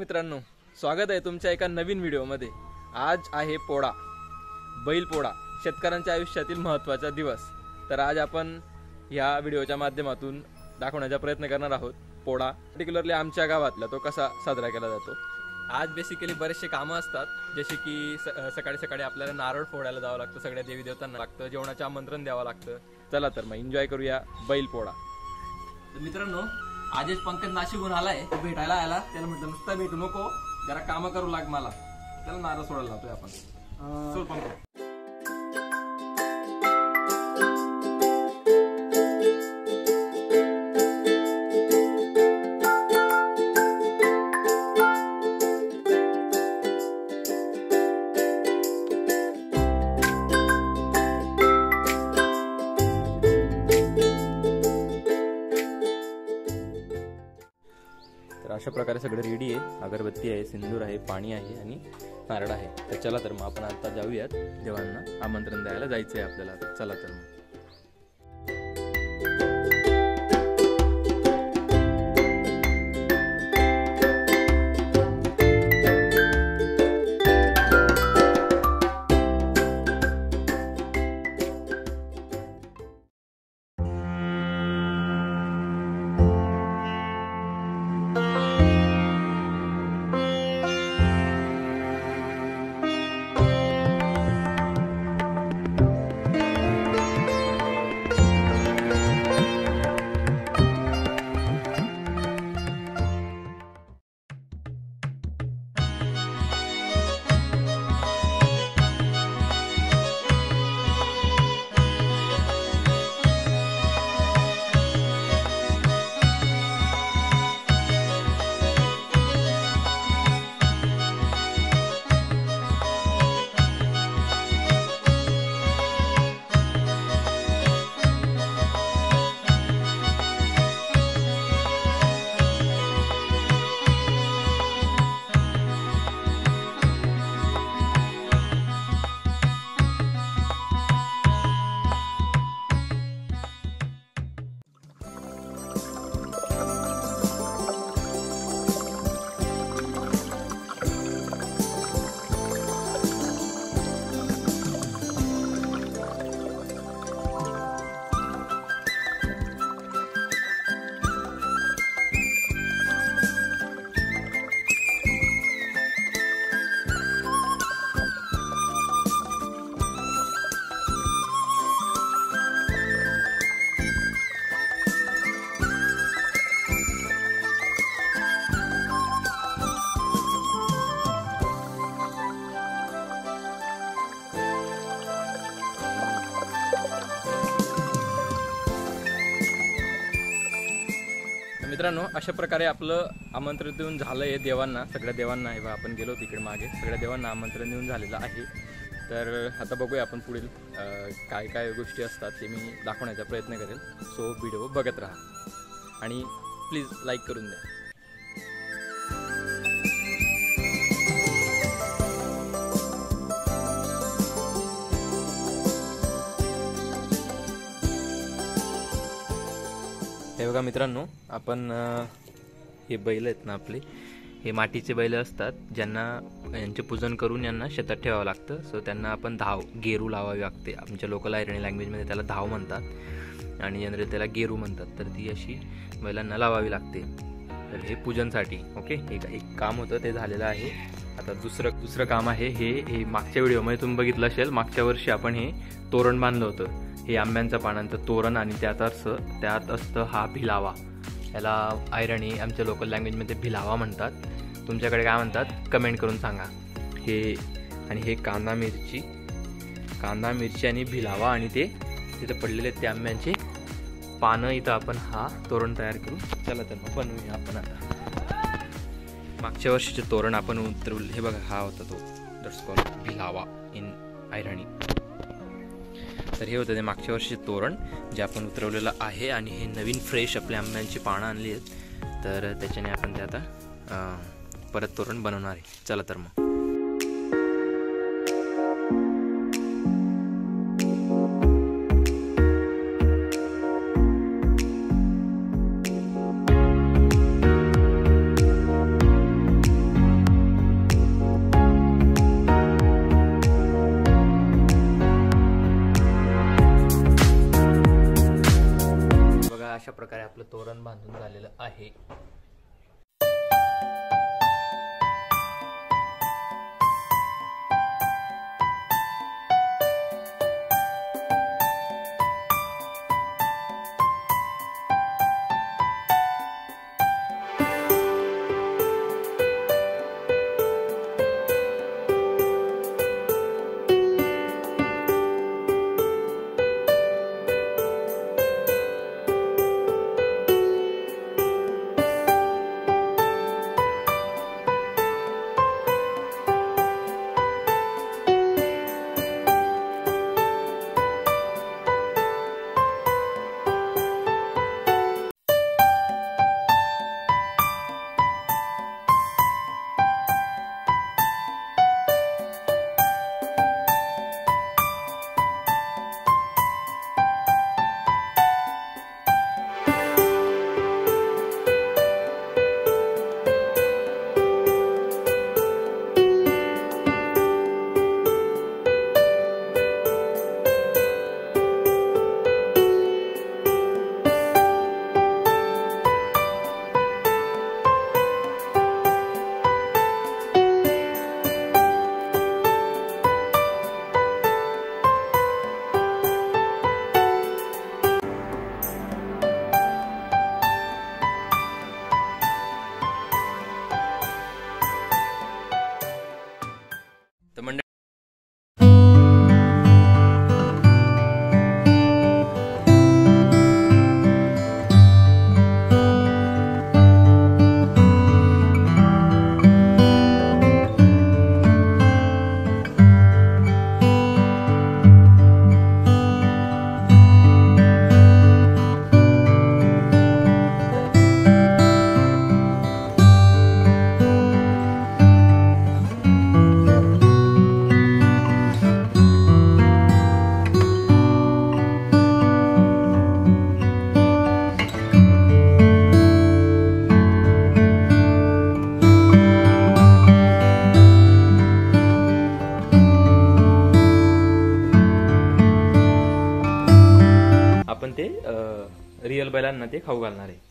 मित्रांनो, स्वागत आहे तुमच्या एका नवीन व्हिडिओमध्ये। आज आहे पोळा, बैल पोळा, शेतकऱ्यांच्या आयुष्यातील महत्त्वाचा दिवस। तर आज आपण या व्हिडिओच्या माध्यमातून दाखवण्याचा प्रयत्न करणार आहोत पोळा, पर्टिक्युलरली आमच्या गावातला तो कसा साजरा केला जातो। आज बेसिकली बरेचसे कामं असतात, जसे की सकाळी सकाळी आपल्याला नारळ फोडायला जावं लागतं, सगळ्या देवी देवतांना लागतं, जेवणाचं आमंत्रण द्यावं लागतं। चला तर मग एन्जॉय करूया बैल पोळा। तर मित्रांनो, आजच पंकज नाशिकहून आलाय, तो भेटायला आला। त्याला म्हटलं नुसतं भेटू नको, जरा काम करू लाग मला। त्याला नारळ सोडायला लावतोय आपण। सोड पंकज। तर अशा प्रकारे सगळं रेडी आहे, अगरबत्ती आहे, सिंदूर आहे, पाणी आहे आणि नारळ आहे। तर चला तर मग आपण आता जाऊयात, देवांना आमंत्रण द्यायला जायचंय आपल्याला। चला तर मग। मित्रांनो, अशा प्रकारे आपलं आमंत्रण देऊन झालंय देवांना, सगळ्या देवांना। हे बघा, आपण गेलो तिकडे मागे, सगळ्या देवांना आमंत्रण देऊन झालेलं आहे। तर आता बघूया आपण पुढील काय काय गोष्टी असतात ते मी दाखवण्याचा प्रयत्न करेल। सो व्हिडिओ बघत राहा आणि प्लीज लाईक करून द्या। हे बघा मित्रांनो, आपण हे बैल आहेत ना आपले, हे मातीचे बैल असतात, ज्यांना यांचे पूजन करून यांना शेतात ठेवावं लागतं। सो त्यांना आपण गेरू लावावी लागते। आमच्या लोकल आयरणी लँग्वेजमध्ये त्याला धाव म्हणतात आणि जनरली त्याला गेरू म्हणतात। तर ती अशी बैलांना लावावी लागते, तर हे पूजनसाठी। ओके, एक काम होतं ते झालेलं आहे। आता दुसरं काम आहे हे मागच्या व्हिडिओमध्ये तुम्ही बघितलं असेल, मागच्या वर्षी आपण हे तोरण बांधलं होतं। हे आंब्यांचं पानांचं तोरण आणि त्यात असतं हा भिलावा। याला आयरणी आमच्या लोकल लँग्वेजमध्ये भिलावा म्हणतात। तुमच्याकडे काय म्हणतात कमेंट करून सांगा। हे कांदा मिरची आणि भिलावा आणि ते तिथं पडलेले ते आंब्यांचे पानं, इथं आपण हा तोरण तयार करू। चला तर मग बनवूया आपण आता। मागच्या वर्षीचे तोरण आपण उतरवले, हे बघा, हा होता तो, दॅट्स कॉल्ड भिलावा इन आयरणी। तर हे होतं ते मागच्या वर्षीचे तोरण जे आपण उतरवलेलं आहे आणि हे नवीन फ्रेश आपल्या आंब्यांची पानं आणली आहेत, तर त्याच्याने आपण ते आता परत तोरण बनवणार आहे। चला तर मग। अशा प्रकारे आपलं तोरण बांधून झालेलं आहे. आपण ते रिअल बैलांना ते खाऊ घालणार आहे.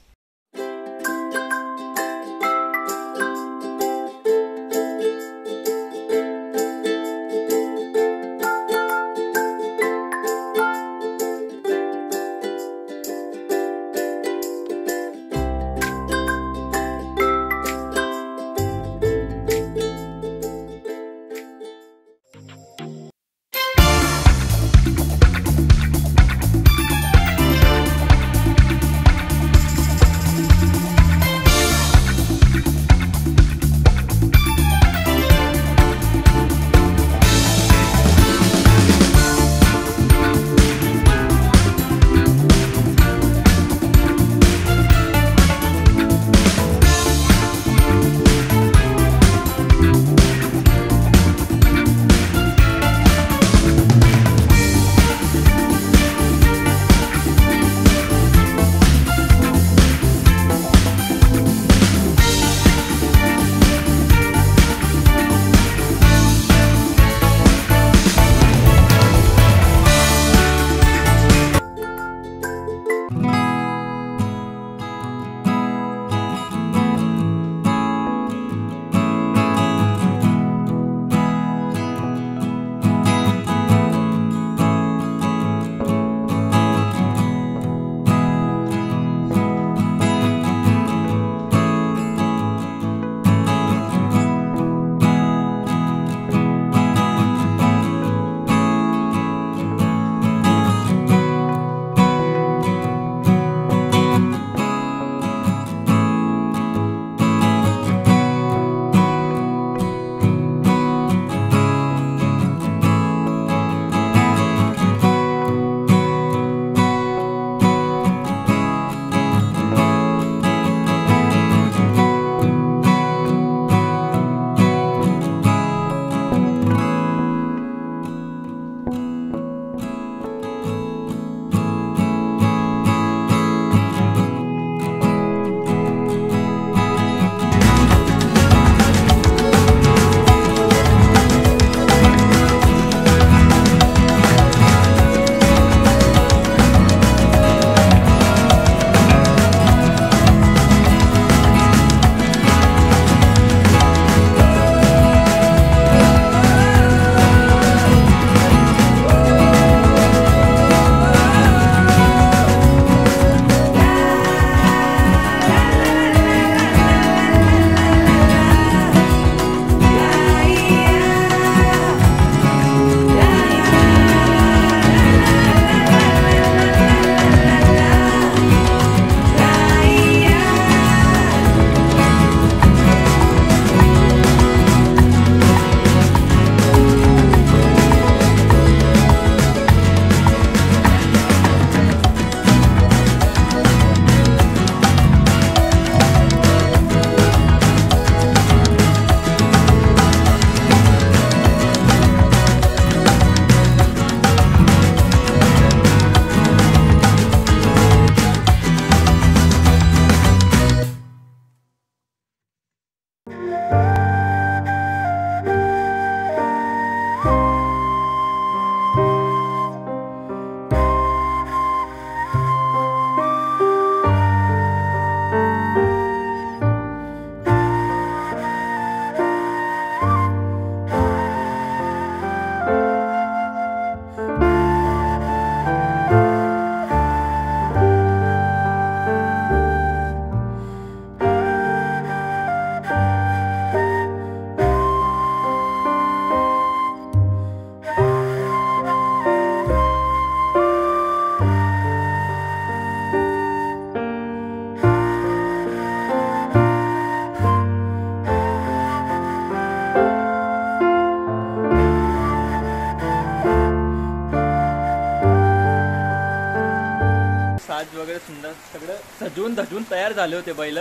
साज वगैरे सुंदर सगळं सजवून धजून तयार झाले होते बैल,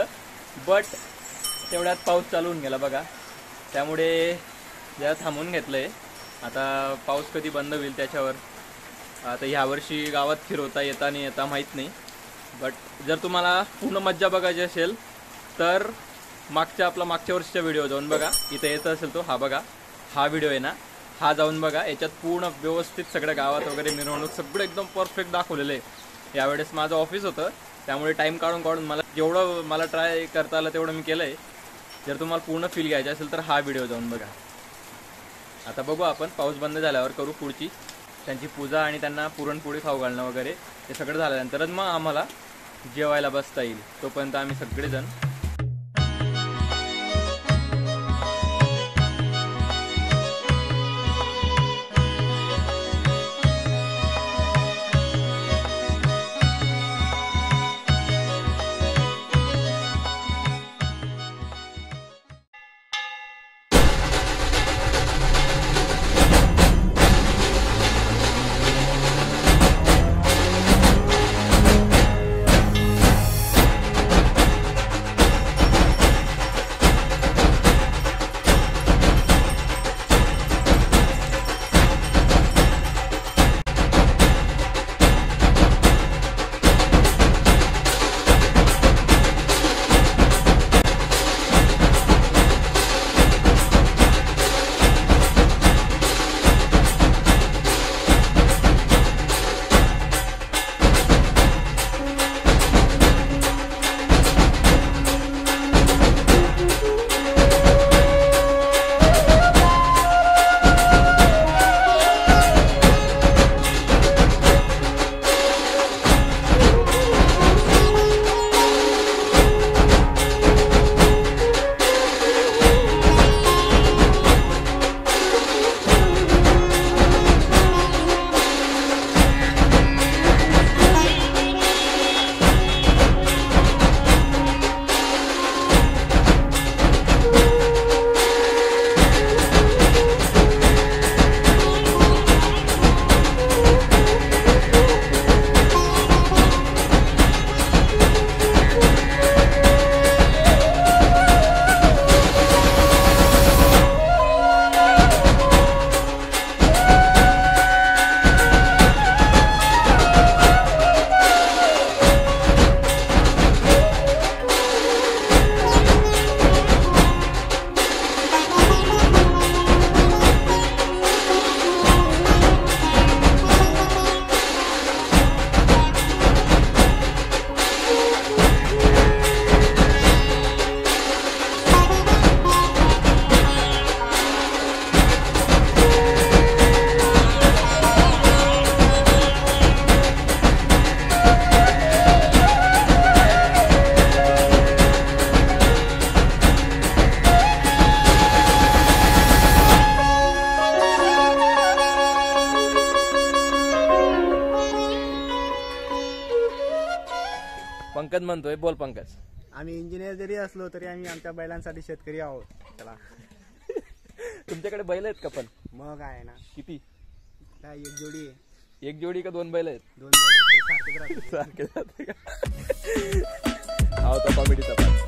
बट तेवढ्यात पाऊस चालू होऊन गेला बघा. त्यामुळे जरा थांबवून घेतलंय. आता पाऊस कधी बंद होईल त्याच्यावर. आता ह्यावर्षी गावात फिरवता येता नाही येता माहीत नाही. बट जर तुम्हाला पूर्ण मज्जा बघायची असेल तर मागच्या वर्षीचा व्हिडिओ जाऊन बघा. इथे येत असेल तो हा बघा, हा व्हिडिओ आहे ना, हा जाऊन बघा. याच्यात पूर्ण व्यवस्थित सगळ्या गावात वगैरे मिरवणूक सगळं एकदम परफेक्ट दाखवलेलं आहे. यावेळेस माझं ऑफिस होतं त्यामुळे टाईम काढून मला जेवढं मला ट्राय करता आलं तेवढं मी केलं आहे. जर तुम्हाला पूर्ण फील घ्यायचं असेल तर हा व्हिडिओ जाऊन बघा. आता बघू आपण पाऊस बंद झाल्यावर करू पुढची त्यांची पूजा आणि त्यांना पुरणपोळी खाऊ घालणं वगैरे. हे सगळं झाल्यानंतरच मग आम्हाला जेवायला बसता येईल. तोपर्यंत आम्ही सगळेजण पंकज म्हणतोय. बोल पंकज. आम्ही इंजिनियर जरी असलो तरी आम्ही आमच्या बैलांसाठी शेतकरी आहोत. चला. तुमच्याकडे बैल आहेत का? पण मग आहे ना. किती? काय एक जोडी आहे. एक जोडी का दोन बैल आहेत? दोन बैल सारखे सारखे राहते का? हा होता कॉमेडीचा पार्ट.